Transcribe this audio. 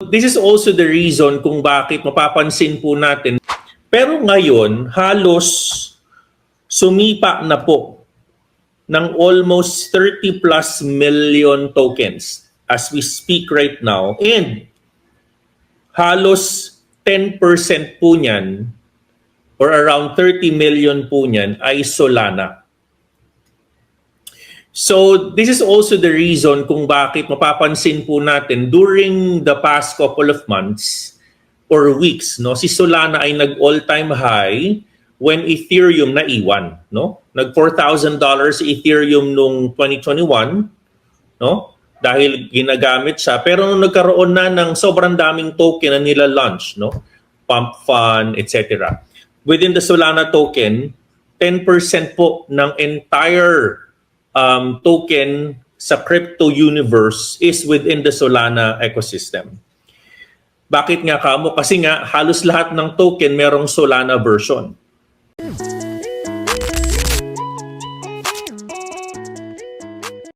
this is also the reason kung bakit mapapansin po natin. Pero ngayon, halos sumipa na po ng almost 30 plus million tokens as we speak right now. And halos 10% po niyan or around 30 million po niyan ay Solana. So this is also the reason kung bakit mapapansin po natin during the past couple of months or weeks, no, si Solana ay nag-all-time high when Ethereum naiwan, no? Nag $4,000 Ethereum nung 2021, no? Dahil ginagamit siya. Pero nung nagkaroon na ng sobrang daming token na nila-launch, no? Pump fund, etc. Within the Solana token, 10% po ng entire token sa crypto universe is within the Solana ecosystem. Bakit nga kamo? Kasi nga halos lahat ng token merong Solana version.